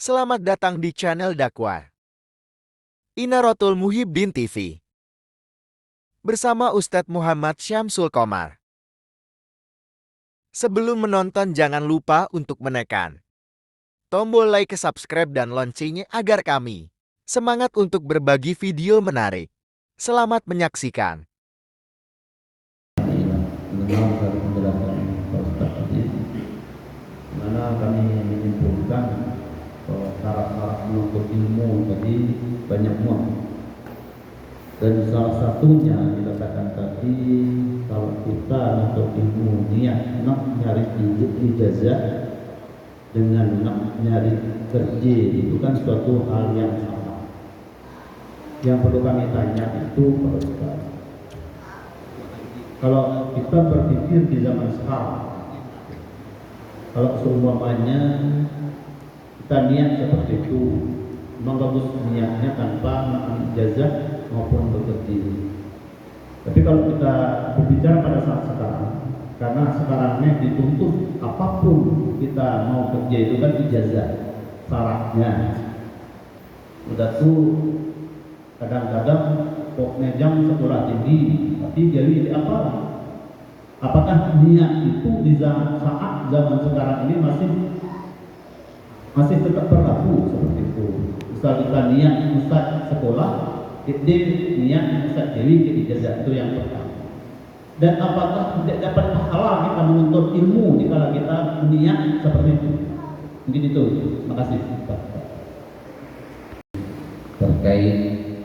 Selamat datang di channel dakwah Inaratul Muhibbin TV bersama Ustadz Muhammad Syamsul Komar. Sebelum menonton jangan lupa untuk menekan tombol like, subscribe, dan loncengnya agar kami semangat untuk berbagi video menarik. Selamat menyaksikan. Mengenal dari penjelasan Pak Ustaz tadi, mana kami menyimpulkan bahwa syarat-syarat menuntut ilmu tadi banyak muat, dan salah satunya dikatakan tadi kalau kita menuntut ilmu niat nak nyari ijazah dengan nak nyari kerja itu kan suatu hal yang sama. Yang perlu kami tanya itu Pak Ustaz, kalau kita berpikir di zaman sekarang, kalau seumpamanya kita niat seperti itu, memang bagus niatnya tanpa ijazah maupun bekerja. Tapi kalau kita berbicara pada saat sekarang, karena sekarangnya dituntut apapun kita mau kerja itu kan ijazah syaratnya. Udah tuh kadang-kadang pokoknya jam sekolah tinggi, tapi jadi apa? Apakah niat itu di saat zaman sekarang ini masih tetap berlaku seperti itu? Misal kita niat ustaz sekolah, dia niat ustaz dewi ke ijazah, itu yang pertama. Dan apakah tidak dapat pahala kita menuntut ilmu jika kita niat seperti itu? Mungkin itu. Terima kasih. Terkait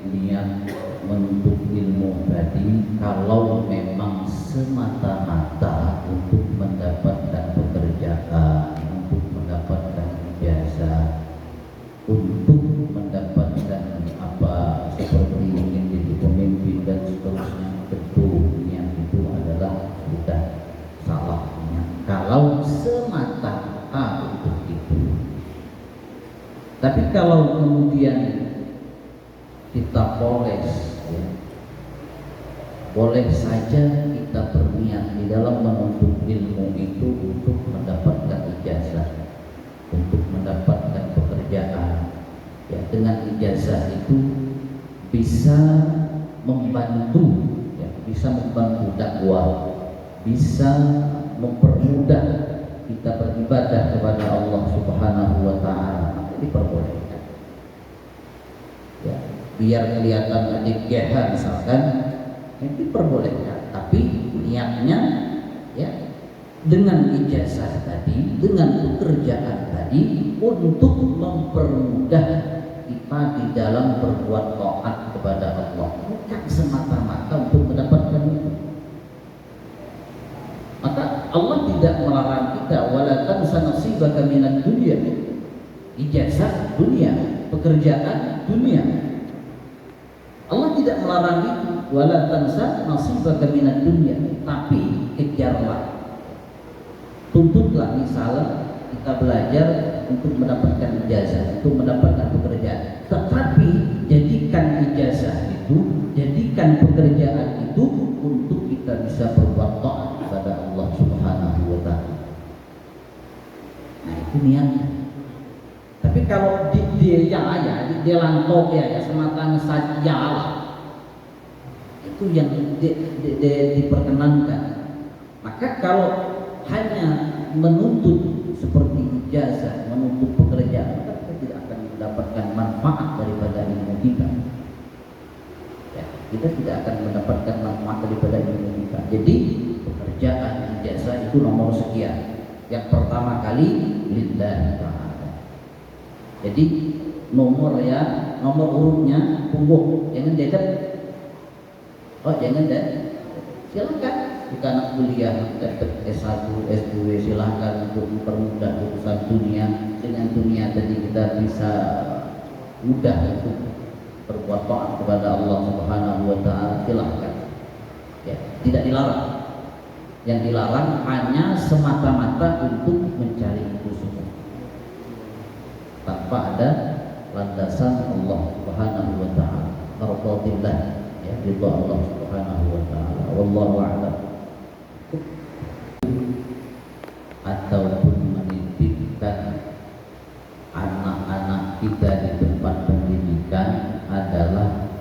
niat menuntut ilmu tadi, kalau memang semata-mata untuk mendapatkan pekerjaan, untuk mendapatkan ijazah, untuk mendapatkan apa seperti ingin jadi pemimpin dan seterusnya, tentu niat itu adalah sudah salahnya kalau semata-mata untuk itu. Tapi kalau kemudian kita poles, ya, boleh saja kita berniat di dalam menuntut ilmu itu untuk mendapatkan ijazah, untuk mendapatkan pekerjaan. Ya, dengan ijazah itu bisa membantu, ya, bisa membantu dakwah, bisa mempermudah kita beribadah kepada Allah Subhanahu wa Ta'ala. Diperbolehkan, ya, biar kelihatan adiknya misalkan, itu diperbolehkan, tapi niatnya ya dengan ijazah tadi, dengan pekerjaan tadi untuk mempermudah kita di dalam berbuat taat kepada Allah, bukan semata-mata untuk mendapatkan itu. Maka Allah tidak melarang kita wala tansa nasibaka minad dunya, ijazah dunia, pekerjaan dunia. Allah tidak melarang itu, wala tansa nasibaka minad dunya, tapi kejarlah, tuntutlah. Misalnya kita belajar untuk mendapatkan ijazah, untuk mendapatkan pekerjaan, tetapi jadikan ijazah itu, jadikan pekerjaan itu untuk kita bisa berbuat taat kepada Allah Subhanahu wa Ta'ala. Nah, itu niatnya. Tapi kalau dia lantok ya semata saja, itu yang diperkenankan. Maka kalau hanya menuntut seperti ijazah, menuntut pekerjaan, maka kita tidak akan mendapatkan manfaat daripada ilmu kita. Ya, kita tidak akan mendapatkan manfaat daripada ilmu kita. Jadi pekerjaan, ijazah itu nomor sekian. Yang pertama kali lillahi ta'ala. Jadi nomor urutnya punggung, jangan dekat. Oh, jangan deh. Silakan jika anak kuliah dapat S1, S2, silakan untuk mempermudah urusan dunia. Dengan dunia tadi kita bisa mudah untuk berbuat taat kepada Allah Subhanahu wa Ta'ala, silakan. Ya, tidak dilarang. Yang dilarang hanya semata-mata untuk mencari itu semua, tanpa ada landasan Allah Subhanahu wa Ta'ala, mardatillah, ya, ridha Allah Subhanahu wa Ta'ala. Wallahu a'lam. Ataupun menitipkan anak-anak kita di tempat pendidikan adalah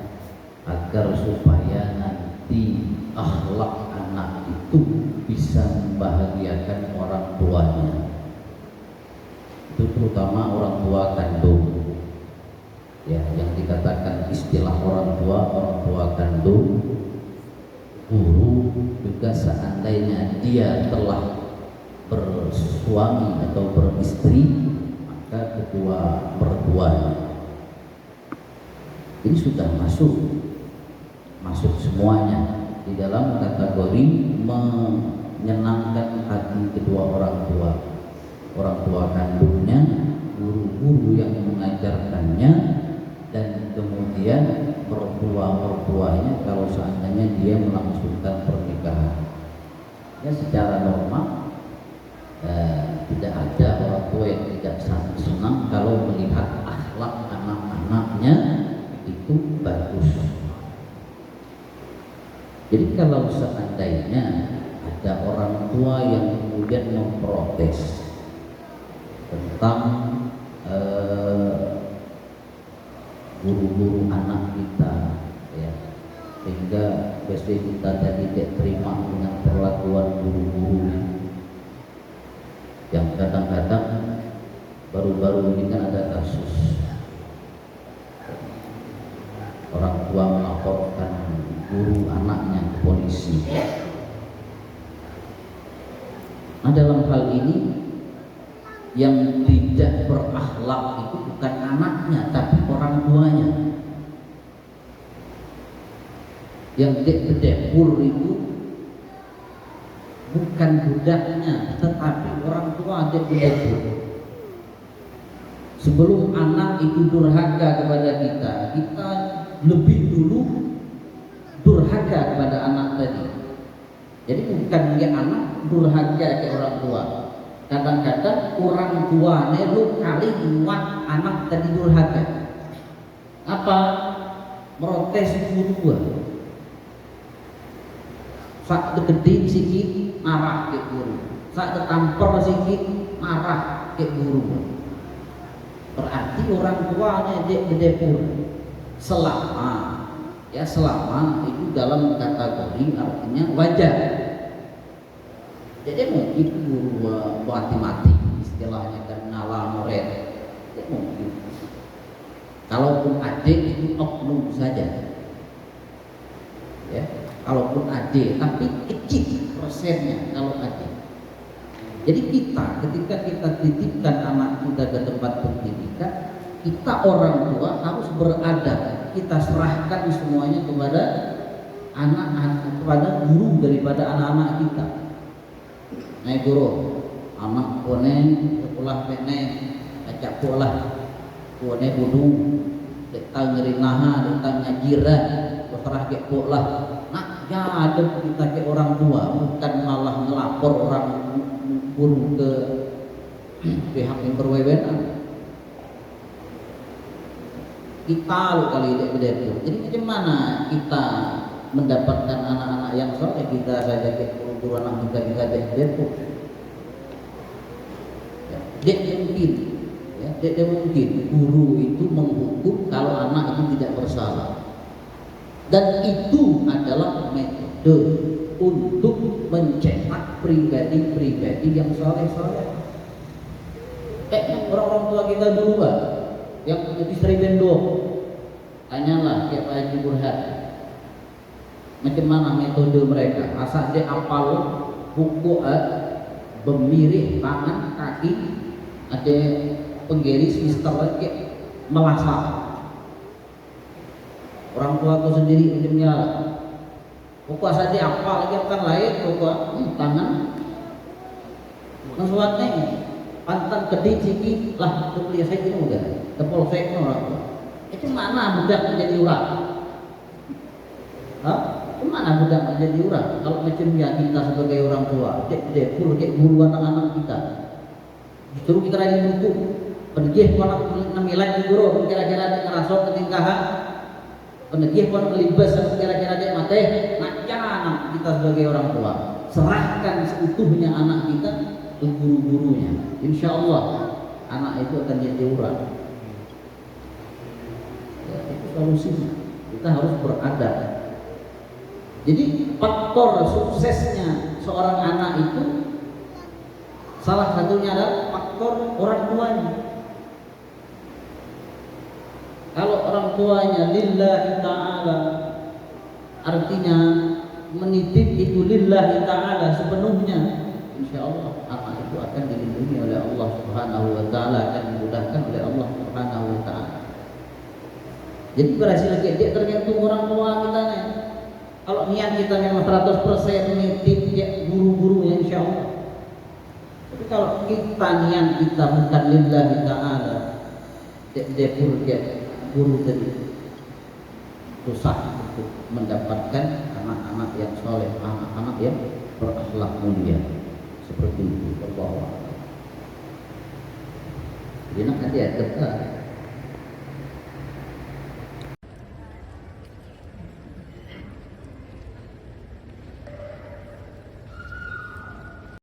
agar supaya nanti akhlak anak itu bisa membahagiakan orang tuanya. Itu terutama orang tua kandung. Ya, yang dikatakan istilah orang tua kandung, guru juga seandainya dia telah bersuami atau beristri, maka kedua mertuanya ini sudah masuk semuanya di dalam kategori menyenangkan hati kedua orang tua kandungnya, guru-guru yang mengajarkannya, dan kemudian mertuanya kalau seandainya dia melangsungkan pernikahan. Ya, secara normal tidak ada orang tua yang tidak senang kalau melihat akhlak anak-anaknya itu bagus. Jadi kalau seandainya ada orang tua yang kemudian memprotes tentang guru-guru anak kita, ya, sehingga biasanya kita tadi tidak terima dengan perlakuan guru-guru yang kadang-kadang baru-baru ini kan ada kasus orang tua melaporkan guru anaknya ke polisi. Nah, dalam hal ini yang tidak berakhlak itu bukan anaknya tapi orang tuanya. Yang bedepur itu bukan budaknya tetapi orang tua bedepur. Sebelum anak itu durhaka kepada kita lebih dulu durhaka kepada anak tadi. Jadi bukan dia anak durhaka ke orang tua. Kadang-kadang orang tuanya lu kali muat anak tadi durhaka. Apa? Protes guru. Saat deketin sikit marah ke guru. Saat ditampar sikit marah ke guru. Berarti orang tuanya dia bedepur. Selama itu dalam kategori artinya wajar. Jadi mungkin guru mati istilahnya kan ngalah murid, ya mungkin. Kalaupun adik itu oknum saja, ya. Kalaupun adik, tapi kecil persennya kalau adik. Jadi ketika kita titipkan anak kita ke tempat pendidikan, kita orang tua harus beradab. Kita serahkan semuanya kepada kepada guru daripada anak-anak kita. Naik guru, anak kuning, sekolah penek, acak pola, kuning budung, datang ngeringaha, datang ngajiran, terserah ke pola. Nak ada kita ke orang tua, bukan malah ngelapor orang guru ke pihak yang berwenang. Kita kali ini beda. Jadi macam mana kita mendapatkan anak-anak yang soleh? Kita saja ke guru anak kita jadi depo. Dia mungkin guru itu menghukum kalau anak itu tidak bersalah. Dan itu adalah metode untuk mencetak pribadi-pribadi yang soleh-soleh. Orang-orang tua kita dulu yang istri bendo, tanyalah Pak Haji Burhan, macam mana metode mereka? Asal dia apal buku, bemirih tangan, kaki, ada penggaris mister lagi melasak. Orang tua tu sendiri macamnya, buku asal dia apal lagi kan lain buku tangan, nasuatnya pantan kedip sikit lah tu kuliah saya ini udah. Polsek orang itu mana budak menjadi orang? Kemana budak menjadi orang? Kalau macam ya kita sebagai orang tua, dek guru anak-anak kita, justru kita lagi buku, penegih anak namilan guru, kira-kira dia ngerasok ketingkahan, penegih pun melibas, kira-kira dia mati, nak jangan kita sebagai orang tua, serahkan seutuhnya anak kita ke guru-gurunya, insya Allah anak itu akan jadi orang. solusinya. Kita harus beradab. Jadi faktor suksesnya seorang anak itu salah satunya adalah faktor orang tuanya. Kalau orang tuanya lillahi ta'ala, artinya menitip itu lillahi ta'ala sepenuhnya, insya Allah anak itu akan dilindungi oleh Allah Subhanahu wa ta'ala, akan dimudahkan oleh Allah Subhanahu wa ta'ala. Jadi berhasil dia tergantung orang tua kita nih. Kalau niat kita memang 100% nitip ya guru-gurunya insya Allah. Tapi kalau kita niat kita bukan lillahi ta'ala, dia guru tadi susah untuk mendapatkan anak-anak yang soleh, anak-anak yang berakhlak mulia seperti itu. Berbawa jadi nanti ya